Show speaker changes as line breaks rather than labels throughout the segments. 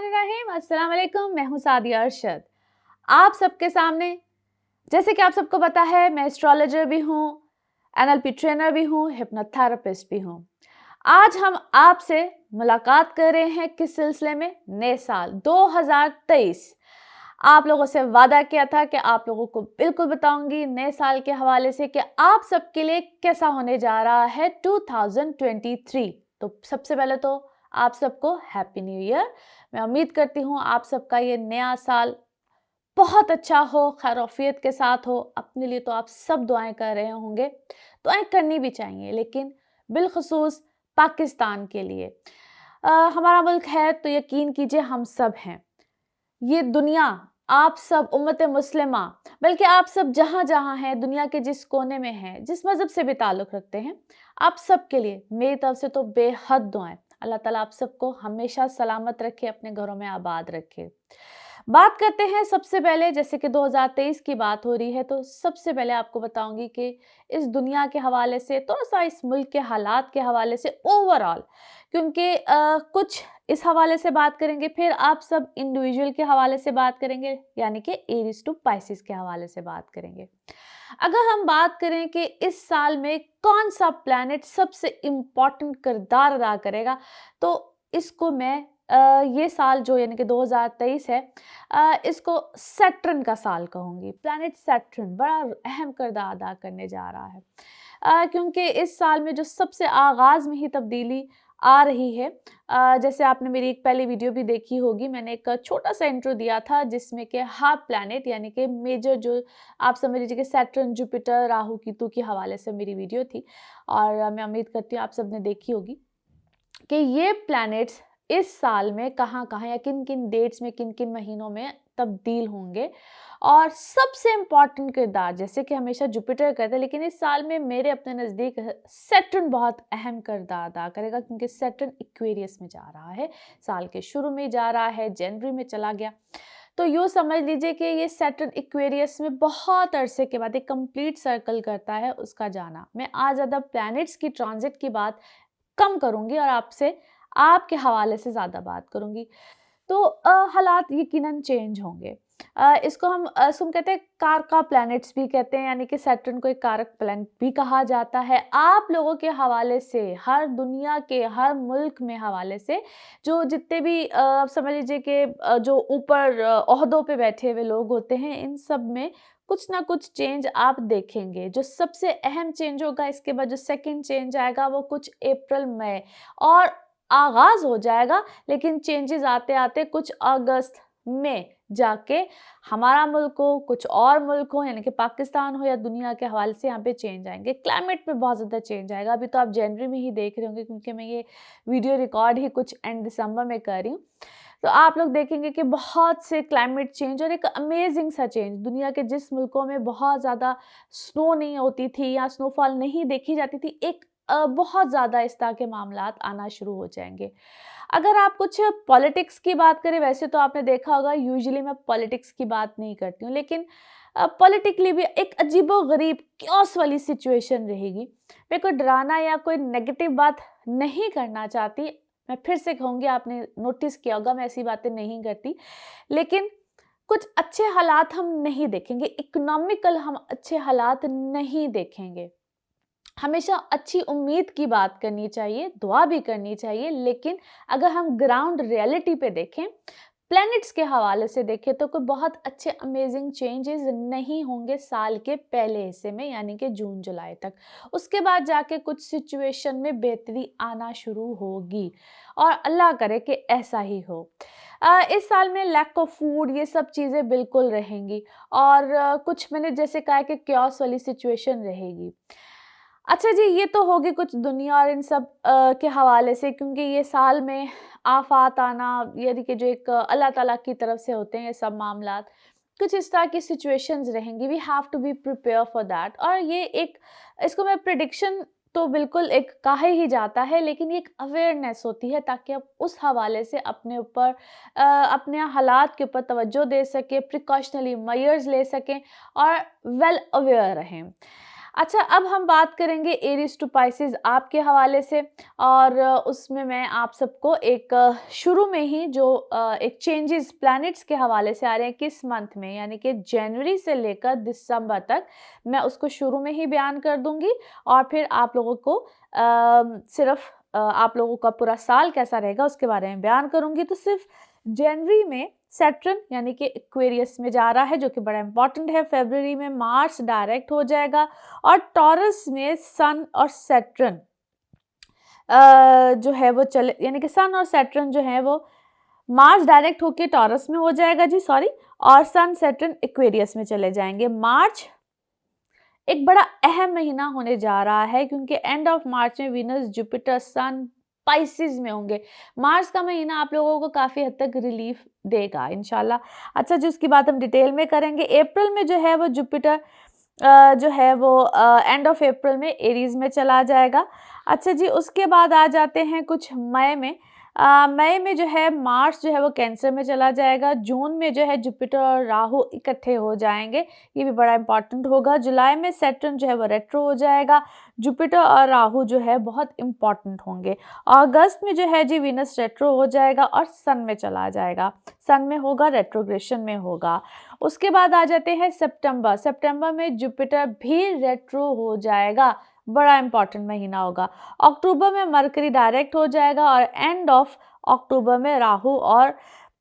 बिस्मिल्लाहिर्रहमानिर्रहीम। अस्सलाम वालेकुम। मैं हूँ सादिया अरशद। आप सबके सामने, जैसे कि आप सबको पता है, मैं एस्ट्रोलॉजर भी हूँ, एनएलपी ट्रेनर भी हूँ, हिप्नोथेरेपिस्ट भी हूँ। आज हम आपसे मुलाकात कर रहे हैं किस सिलसिले में? नए साल 2023। आप लोगों से वादा किया था कि आप लोगों को बिल्कुल बताऊंगी नए साल के हवाले से कि आप सबके लिए कैसा होने जा रहा है 2023। तो सबसे पहले तो आप सबको हैप्पी न्यू ईयर। मैं उम्मीद करती हूँ आप सबका ये नया साल बहुत अच्छा हो, खैरोफियत के साथ हो। अपने लिए तो आप सब दुआएं कर रहे होंगे, दुआएं करनी भी चाहिए, लेकिन बिलखुसूस पाकिस्तान के लिए। हमारा मुल्क है तो यकीन कीजिए हम सब हैं। ये दुनिया, आप सब उम्मत मुस्लिमा, बल्कि आप सब जहाँ जहाँ हैं, दुनिया के जिस कोने में हैं, जिस मज़हब से भी ताल्लुक़ रखते हैं, आप सब के लिए मेरी तरफ से तो बेहद दुआएं। अल्लाह ताला आप सबको हमेशा सलामत रखे, अपने घरों में आबाद रखे। बात करते हैं सबसे पहले, जैसे कि 2023 की बात हो रही है, तो सबसे पहले आपको बताऊंगी कि इस दुनिया के हवाले से, थोड़ा सा इस मुल्क के हालात के हवाले से ओवरऑल, क्योंकि कुछ इस हवाले से बात करेंगे, फिर आप सब इंडिविजुअल के हवाले से बात करेंगे, यानी कि एरीज टू पाइसिस के हवाले से बात करेंगे। अगर हम बात करें कि इस साल में कौन सा प्लैनेट सबसे इम्पॉर्टेंट किरदार अदा करेगा, तो इसको मैं ये साल जो यानी कि 2023 है, इसको सैटर्न का साल कहूँगी। प्लैनेट सैटर्न बड़ा अहम किरदार अदा करने जा रहा है, क्योंकि इस साल में जो सबसे आगाज़ में ही तब्दीली आ रही है। जैसे आपने मेरी एक पहली वीडियो भी देखी होगी, मैंने एक छोटा सा इंट्रो दिया था जिसमें कि हाफ प्लैनेट यानी कि मेजर, जो आप समझ लीजिए कि सैटर्न, जुपिटर, राहु, केतु के हवाले से मेरी वीडियो थी, और मैं उम्मीद करती हूँ आप सबने देखी होगी कि ये प्लैनेट्स इस साल में कहाँ कहाँ या किन किन डेट्स में, किन किन महीनों में तब्दील होंगे। और सबसे इम्पॉर्टेंट किरदार, जैसे कि हमेशा जुपिटर करते हैं, लेकिन इस साल में मेरे अपने नज़दीक सैटर्न बहुत अहम किरदार अदा करेगा, क्योंकि सैटर्न इक्वेरियस में जा रहा है, साल के शुरू में जा रहा है, जनवरी में चला गया। तो यूँ समझ लीजिए कि ये सैटर्न इक्वेरियस में बहुत अरसे के बाद एक कंप्लीट सर्कल करता है उसका जाना। मैं आज ज़्यादा प्लैनेट्स की ट्रांजिट की बात कम करूंगी और आपसे आपके हवाले से ज़्यादा बात करूंगी। तो हालात यकीनन चेंज होंगे। इसको हम कहते हैं कारका प्लैनेट्स भी कहते हैं, यानी कि सैटर्न को एक कारक प्लैनेट भी कहा जाता है। आप लोगों के हवाले से, हर दुनिया के हर मुल्क में हवाले से, जो जितने भी आप समझ लीजिए कि जो ऊपर ओहदों पे बैठे हुए लोग होते हैं, इन सब में कुछ ना कुछ चेंज आप देखेंगे। जो सबसे अहम चेंज होगा, इसके बाद जो सेकंड चेंज आएगा, वो कुछ अप्रैल मई और आगाज हो जाएगा, लेकिन चेंजेस आते आते कुछ अगस्त में जाके हमारा मुल्क हो, कुछ और मुल्क हो, यानी कि पाकिस्तान हो या दुनिया के हवाले से, यहाँ पे चेंज आएंगे। क्लाइमेट में बहुत ज़्यादा चेंज आएगा। अभी तो आप जनवरी में ही देख रहे होंगे, क्योंकि मैं ये वीडियो रिकॉर्ड ही कुछ एंड दिसंबर में कर रही हूँ। तो आप लोग देखेंगे कि बहुत से क्लाइमेट चेंज और एक अमेजिंग सा चेंज। दुनिया के जिस मुल्कों में बहुत ज़्यादा स्नो नहीं होती थी या स्नोफॉल नहीं देखी जाती थी, एक बहुत ज़्यादा इस तरह के मामलात आना शुरू हो जाएंगे। अगर आप कुछ पॉलिटिक्स की बात करें, वैसे तो आपने देखा होगा यूजुअली मैं पॉलिटिक्स की बात नहीं करती हूँ, लेकिन पॉलिटिकली भी एक अजीबो-गरीब क्योस वाली सिचुएशन रहेगी। मैं कोई डराना या कोई नेगेटिव बात नहीं करना चाहती। मैं फिर से कहूँगी, आपने नोटिस किया होगा मैं ऐसी बातें नहीं करती, लेकिन कुछ अच्छे हालात हम नहीं देखेंगे, इकोनॉमिकल हम अच्छे हालात नहीं देखेंगे। हमेशा अच्छी उम्मीद की बात करनी चाहिए, दुआ भी करनी चाहिए, लेकिन अगर हम ग्राउंड रियलिटी पे देखें, प्लैनेट्स के हवाले से देखें, तो कोई बहुत अच्छे अमेजिंग चेंजेस नहीं होंगे साल के पहले हिस्से में, यानी कि जून जुलाई तक। उसके बाद जाके कुछ सिचुएशन में बेहतरी आना शुरू होगी, और अल्लाह करे कि ऐसा ही हो। इस साल में लैक ऑफ फूड, ये सब चीज़ें बिल्कुल रहेंगी, और कुछ मैंने जैसे कहा कि क्योस वाली सिचुएशन रहेगी। अच्छा जी, ये तो होगी कुछ दुनिया और इन सब के हवाले से, क्योंकि ये साल में आफात आना, यानी कि जो एक अल्लाह ताला की तरफ से होते हैं ये सब मामलात, कुछ इस तरह की सिचुएशंस रहेंगी। We have to be prepare for that. और ये एक, इसको मैं प्रिडिक्शन तो बिल्कुल एक कहा ही जाता है, लेकिन ये एक अवेयरनेस होती है, ताकि आप उस हवाले से अपने ऊपर अपने हालात के ऊपर तवज्जो दे सकें, प्रिकॉशनरी मेजर्स ले सकें और वेल अवेयर रहें। अच्छा, अब हम बात करेंगे एरीज टू पाइसेस आपके हवाले से, और उसमें मैं आप सबको एक शुरू में ही जो एक चेंजेस प्लैनेट्स के हवाले से आ रहे हैं किस मंथ में, यानी कि जनवरी से लेकर दिसंबर तक, मैं उसको शुरू में ही बयान कर दूंगी। और फिर आप लोगों को सिर्फ आप लोगों का पूरा साल कैसा रहेगा उसके बारे में बयान करूंगी। तो सिर्फ जनवरी में सैटर्न यानी कि एक्वेरियस में जा रहा है, जो कि बड़ा इंपॉर्टेंट है। फरवरी में मार्स डायरेक्ट हो जाएगा, और टॉरस में सन और सैटर्न जो है वो चले, यानी कि सन और सैटर्न जो है वो मार्स डायरेक्ट होके टॉरस में हो जाएगा जी, सॉरी, और सन सैटर्न एक्वेरियस में चले जाएंगे। मार्च एक बड़ा अहम महीना होने जा रहा है, क्योंकि एंड ऑफ मार्च में वीनस, जुपिटर, सन पाइसिस में होंगे। मार्च का महीना आप लोगों को काफ़ी हद तक रिलीफ देगा इंशाल्लाह। अच्छा जी, उसकी बात हम डिटेल में करेंगे। अप्रैल में जो है वो जुपिटर जो है वो एंड ऑफ अप्रैल में एरीज में चला जाएगा। अच्छा जी, उसके बाद आ जाते हैं कुछ मई में। मई में जो है मार्स जो है वो कैंसर में चला जाएगा। जून में जो है जुपिटर और राहु इकट्ठे हो जाएंगे, ये भी बड़ा इंपॉर्टेंट होगा। जुलाई में सैटर्न जो है वो रेट्रो हो जाएगा। जुपिटर और राहु जो है बहुत इंपॉर्टेंट होंगे। अगस्त में जो है जी वीनस रेट्रो हो जाएगा और सन में चला जाएगा, सन में होगा, रेट्रोग्रेशन में होगा। उसके बाद आ जाते हैं सितंबर। सितंबर में जुपिटर भी रेट्रो हो जाएगा, बड़ा इंपॉर्टेंट महीना होगा। अक्टूबर में मरकरी डायरेक्ट हो जाएगा, और एंड ऑफ अक्टूबर में राहु और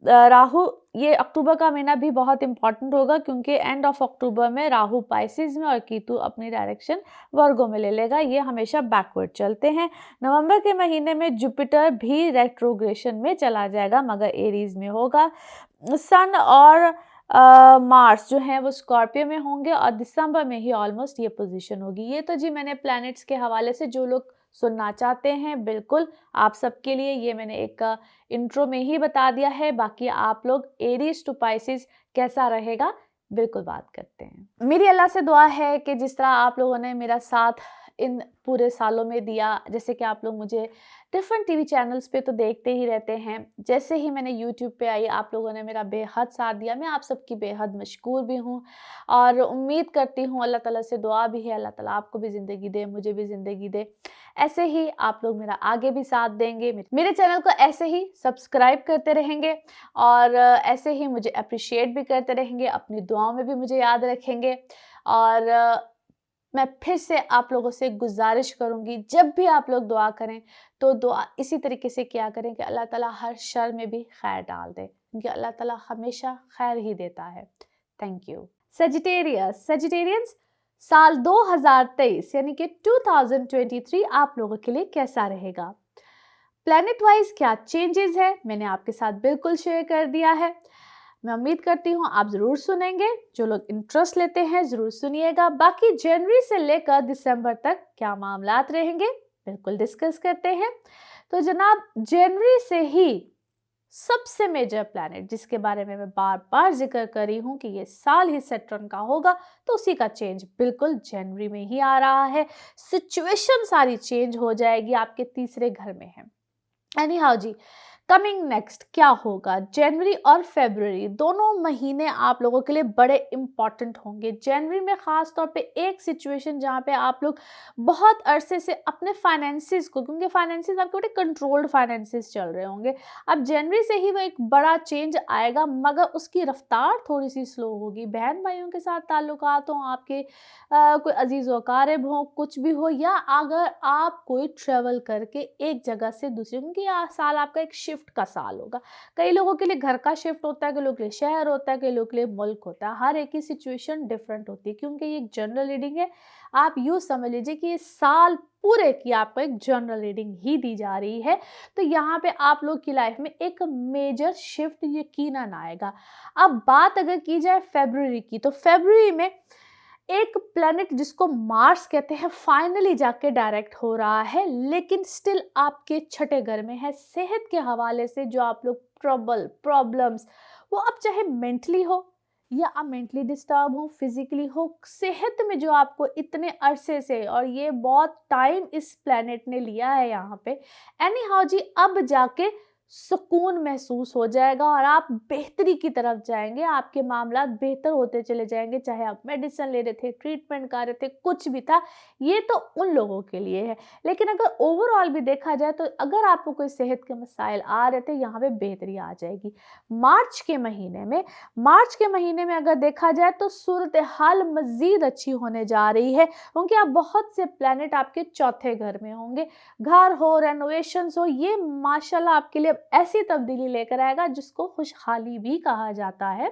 राहु, ये अक्टूबर का महीना भी बहुत इंपॉर्टेंट होगा, क्योंकि एंड ऑफ अक्टूबर में राहु पाइसिस में और केतु अपनी डायरेक्शन वर्गो में ले लेगा। ये हमेशा बैकवर्ड चलते हैं। नवंबर के महीने में जुपिटर भी रेट्रोग्रेशन में चला जाएगा, मगर एरीज में होगा। सन और मार्स जो है वो स्कॉर्पियो में होंगे, और दिसंबर में ही ऑलमोस्ट ये पोजीशन होगी। ये तो जी मैंने प्लैनेट्स के हवाले से, जो लोग सुनना चाहते हैं बिल्कुल आप सबके लिए ये मैंने एक इंट्रो में ही बता दिया है। बाकी आप लोग एरीज टू पाइसेस कैसा रहेगा बिल्कुल बात करते हैं। मेरी अल्लाह से दुआ है कि जिस तरह आप लोगों ने मेरा साथ इन पूरे सालों में दिया, जैसे कि आप लोग मुझे डिफरेंट टीवी चैनल्स पे तो देखते ही रहते हैं, जैसे ही मैंने यूट्यूब पे आई आप लोगों ने मेरा बेहद साथ दिया। मैं आप सबकी बेहद मशकूर भी हूँ, और उम्मीद करती हूँ, अल्लाह ताला से दुआ भी है, अल्लाह ताला आपको भी ज़िंदगी दे, मुझे भी ज़िंदगी दे। ऐसे ही आप लोग मेरा आगे भी साथ देंगे, मेरे चैनल को ऐसे ही सब्सक्राइब करते रहेंगे, और ऐसे ही मुझे अप्रिशिएट भी करते रहेंगे, अपनी दुआओं में भी मुझे याद रखेंगे। और मैं फिर से आप लोगों से गुजारिश करूंगी, जब भी आप लोग दुआ करें तो दुआ इसी तरीके से किया करें कि अल्लाह ताला हर शर में भी खैर डाल दे, क्योंकि अल्लाह ताला हमेशा खैर ही देता है। Thank you. सजिटेरियंस, साल 2023 यानी कि 2023 आप लोगों के लिए कैसा रहेगा, प्लैनेट वाइज क्या चेंजेस है, मैंने आपके साथ बिल्कुल शेयर कर दिया है। मैं उम्मीद करती हूँ आप ज़रूर सुनेंगे, जो लोग इंटरेस्ट लेते हैं ज़रूर सुनिएगा। बाकी जनवरी से लेकर दिसंबर तक क्या मामलात रहेंगे बिल्कुल डिस्कस करते हैं। तो जनाब, जनवरी से ही सबसे मेजर प्लैनेट जिसके बारे में मैं बार बार जिक्र कर रही हूँ कि ये साल ही सैटर्न का होगा, तो उसी का चेंज बिल्कुल जनवरी में ही आ रहा है। सिचुएशन सारी चेंज हो जाएगी, आपके तीसरे घर में है। एनी हाउ जी, कमिंग नेक्स्ट क्या होगा, जनवरी और फरवरी दोनों महीने आप लोगों के लिए बड़े इंपॉर्टेंट होंगे। जनवरी में खास तौर पे एक सिचुएशन जहाँ पे आप लोग बहुत अरसे से अपने फाइनेंसिस को, क्योंकि फाइनेंसिस आपके बड़े कंट्रोल्ड फाइनेंसिस चल रहे होंगे, अब जनवरी से ही वो एक बड़ा चेंज आएगा, मगर उसकी रफ्तार थोड़ी सी स्लो होगी। बहन भाइयों के साथ ताल्लुकात हों, आपके कोई अजीज़ व क़ारिब हों, कुछ भी हो, या अगर आप कोई ट्रेवल करके एक जगह से दूसरी, क्योंकि यह साल आपका एक शिफ्ट का साल होगा। कई लोगों के लिए घर का शिफ्ट होता है, कई लोगों के लिए शहर होता है, कई लोगों के लिए मुल्क होता है। हर एक की सिचुएशन डिफरेंट होती है, क्योंकि ये एक जनरल रीडिंग है। आप यूँ समझ लीजिए कि इस साल पूरे की आपको एक जनरल रीडिंग ही दी जा रही है। तो यहाँ पे आप लोग की लाइफ में एक मेजर शिफ्ट यकीनन आएगा। अब बात अगर की जाए फरवरी की, तो फरवरी में एक प्लैनेट जिसको मार्स कहते हैं फाइनली जाके डायरेक्ट हो रहा है, लेकिन स्टिल आपके छठे घर में है। सेहत के हवाले से जो आप लोग प्रॉब्लम्स, वो अब चाहे मेंटली हो या आप मेंटली डिस्टर्ब हो, फिजिकली हो, सेहत में जो आपको इतने अरसे से, और ये बहुत टाइम इस प्लैनेट ने लिया है यहाँ पे, एनी हाउ जी, अब जाके सुकून महसूस हो जाएगा और आप बेहतरी की तरफ जाएंगे, आपके मामला बेहतर होते चले जाएंगे। चाहे आप मेडिसिन ले रहे थे, ट्रीटमेंट कर रहे थे, कुछ भी था, ये तो उन लोगों के लिए है। लेकिन अगर ओवरऑल भी देखा जाए तो अगर आपको कोई सेहत के मसाइल आ रहे थे, यहाँ पे बेहतरी आ जाएगी। मार्च के महीने में अगर देखा जाए तो सूरत हाल मजीद अच्छी होने जा रही है, क्योंकि आप बहुत से प्लैनेट आपके चौथे घर में होंगे। घर हो, रेनोवेशंस हो, ये माशाल्लाह आपके लिए ऐसी तब्दीली लेकर आएगा जिसको खुशहाली भी कहा जाता है।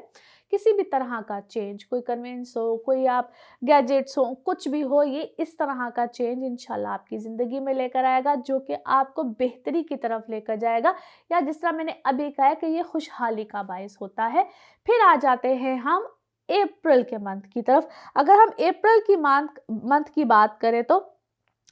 किसी भी तरह का चेंज, कोई कन्वेंस हो, कोई आप गैजेट्स हो, कुछ भी हो, ये इस तरह का चेंज इंशाल्लाह आपकी ज़िंदगी में लेकर आएगा, जो कि आपको बेहतरी की तरफ लेकर जाएगा, या जिस तरह मैंने अभी कहा कि ये खुशहाली का बायस होता है। फिर आ जाते हैं हम अप्रैल के मंथ की तरफ। अगर हम अप्रैल की मंथ की बात करें तो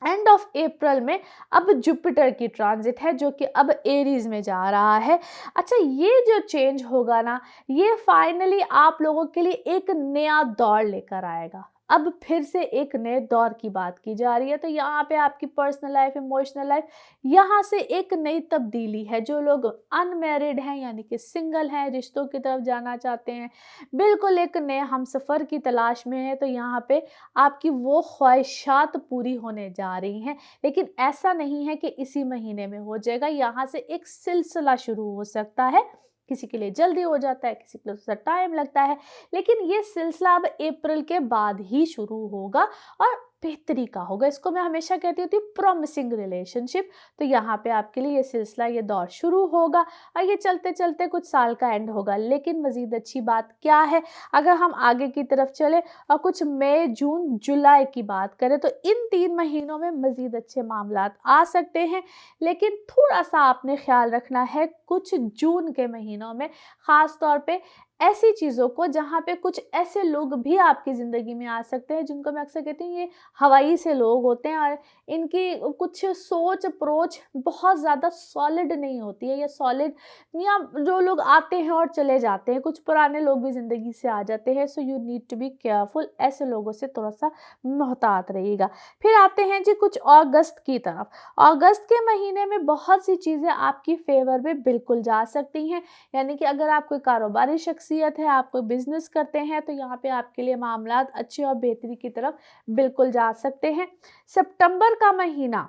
एंड ऑफ अप्रैल में अब जुपिटर की ट्रांजिट है, जो कि अब एरीज में जा रहा है। अच्छा, ये जो चेंज होगा ना, ये फाइनली आप लोगों के लिए एक नया दौर लेकर आएगा। अब फिर से एक नए दौर की बात की जा रही है, तो यहाँ पे आपकी पर्सनल लाइफ, इमोशनल लाइफ, यहाँ से एक नई तब्दीली है। जो लोग अनमैरिड हैं, यानी कि सिंगल हैं, रिश्तों की तरफ जाना चाहते हैं, बिल्कुल एक नए हमसफ़र की तलाश में है, तो यहाँ पे आपकी वो ख्वाहिशात पूरी होने जा रही हैं। लेकिन ऐसा नहीं है कि इसी महीने में हो जाएगा, यहाँ से एक सिलसिला शुरू हो सकता है। किसी के लिए जल्दी हो जाता है, किसी के लिए थोड़ा टाइम लगता है, लेकिन ये सिलसिला अब अप्रैल के बाद ही शुरू होगा और बेहतरी का होगा। इसको मैं हमेशा कहती होती हूँ प्रॉमिसिंग रिलेशनशिप। तो यहाँ पे आपके लिए ये सिलसिला, ये दौर शुरू होगा और ये चलते चलते कुछ साल का एंड होगा। लेकिन मज़ीद अच्छी बात क्या है, अगर हम आगे की तरफ चले और कुछ मई, जून, जुलाई की बात करें, तो इन 3 महीनों में मज़ीद अच्छे मामलात आ सकते हैं। लेकिन थोड़ा सा आपने ख्याल रखना है कुछ जून के महीनों में, ख़ास तौर पे ऐसी चीज़ों को जहाँ पे कुछ ऐसे लोग भी आपकी ज़िंदगी में आ सकते हैं जिनको मैं अक्सर कहती हूँ ये हवाई से लोग होते हैं, और इनकी कुछ सोच अप्रोच बहुत ज़्यादा सॉलिड नहीं होती है, या सॉलिड, या जो लोग आते हैं और चले जाते हैं, कुछ पुराने लोग भी ज़िंदगी से आ जाते हैं। So you need to be careful, ऐसे लोगों से थोड़ा सा मोहतात रहिएगा। फिर आते हैं जी कुछ अगस्त की तरफ। अगस्त के महीने में बहुत सी चीज़ें आपकी फेवर में बिल्कुल जा सकती हैं, यानी कि अगर आप कोई कारोबारी शख्सियत है, आप कोई बिजनेस करते हैं, तो यहाँ पे आपके लिए मामलात अच्छे और बेहतरी की तरफ बिल्कुल जा सकते हैं। सितंबर का महीना,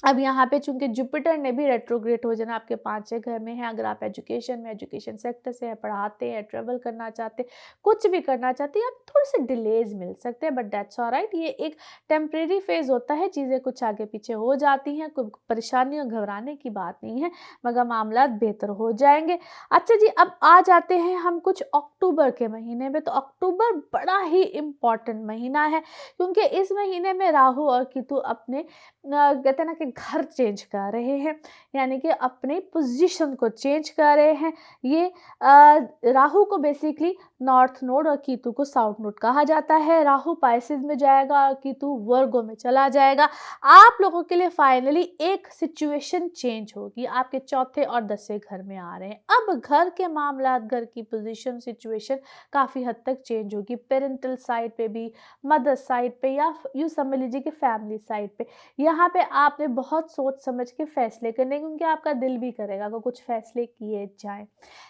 अब यहाँ पे चूंकि जुपिटर ने भी रेट्रोग्रेड हो जाना, आपके 5वें घर में है। अगर आप एजुकेशन में, एजुकेशन सेक्टर से है, पढ़ाते हैं, ट्रेवल करना चाहते, कुछ भी करना चाहते हैं, आप थोड़े से डिलेज मिल सकते हैं, बट दैट्स ऑलराइट। ये एक टेम्परेरी फेज होता है, चीज़ें कुछ आगे पीछे हो जाती हैं, कोई परेशानी और घबराने की बात नहीं है, मगर मामला बेहतर हो जाएंगे। अच्छा जी, अब आ जाते हैं हम कुछ अक्टूबर के महीने में। तो अक्टूबर बड़ा ही इम्पॉर्टेंट महीना है, क्योंकि इस महीने में राहु और केतु अपने कहते हैं ना कि घर चेंज कर रहे हैं, यानी कि अपनी पोजीशन को चेंज कर रहे हैं। ये राहु को बेसिकली नॉर्थ नोड और केतु को साउथ नोड कहा जाता है। राहु पाइसेस में जाएगा और केतु वर्गो में चला जाएगा। आप लोगों के लिए फाइनली एक सिचुएशन चेंज होगी, आपके चौथे और 10वें घर में आ रहे हैं। अब घर के मामला, घर की पोजीशन, सिचुएशन काफ़ी हद तक चेंज होगी, पेरेंटल साइड पे भी, मदर साइड पे, या यूँ समझ लीजिए कि फैमिली साइड पे। यहाँ पे आपने बहुत सोच समझ के फैसले करने, क्योंकि आपका दिल भी करेगा कि कुछ फैसले किए जाएं।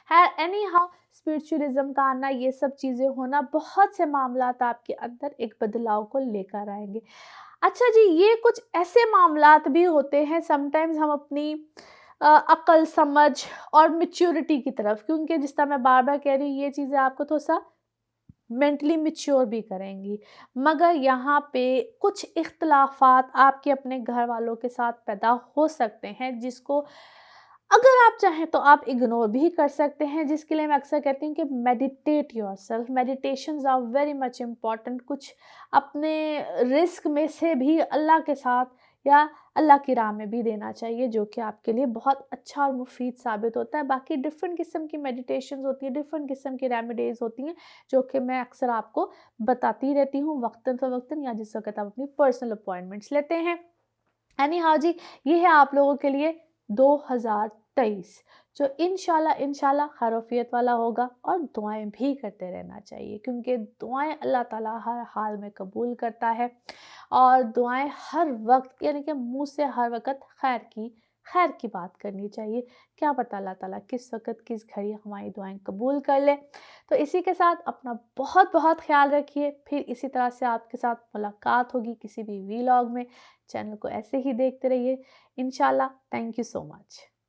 है एनी हाउ, स्पिरिचुअलिज्म का आना, ये सब चीज़ें होना, बहुत से मामलात आपके अंदर एक बदलाव को लेकर आएंगे। अच्छा जी, ये कुछ ऐसे मामलात भी होते हैं, समटाइम्स हम अपनी अक्ल, समझ और मैच्योरिटी की तरफ, क्योंकि जिस तरह मैं बार बार कह रही हूँ, ये चीज़ें आपको थोड़ा सा मेंटली मैच्योर भी करेंगी, मगर यहाँ पे कुछ इख्तलाफात आपके अपने घर वालों के साथ पैदा हो सकते हैं, जिसको अगर आप चाहें तो आप इग्नोर भी कर सकते हैं, जिसके लिए मैं अक्सर कहती हूँ कि meditate yourself. Meditations are very much important. कुछ अपने रिस्क में से भी अल्लाह के साथ या अल्लाह की राह में भी देना चाहिए, जो कि आपके लिए बहुत अच्छा और मुफीद साबित होता है। बाकी डिफरेंट किस्म की मेडिटेशंस होती है, डिफरेंट किस्म की रेमेडीज़ होती हैं, जो कि मैं अक्सर आपको बताती रहती हूँ वक्तन फ़वक्तन, या जिस वक्त आप अपनी पर्सनल अपॉइंटमेंट्स लेते हैं। एनी हाउ जी, ये है आप लोगों के लिए 2023, जो इंशाल्लाह खैरियत वाला होगा। और दुआएं भी करते रहना चाहिए, क्योंकि दुआएं अल्लाह ताला हर हाल में कबूल करता है, और दुआएं हर वक्त, यानी कि मुँह से हर वक्त खैर की खैर की बात करनी चाहिए। क्या पता अल्लाह ताला किस वक़्त किस घड़ी हमारी दुआएँ कबूल कर ले। तो इसी के साथ अपना बहुत-बहुत ख़्याल रखिए। फिर इसी तरह से आपके साथ मुलाकात होगी किसी भी वीलॉग में। चैनल को ऐसे ही देखते रहिए। इंशाल्लाह। Thank you so much.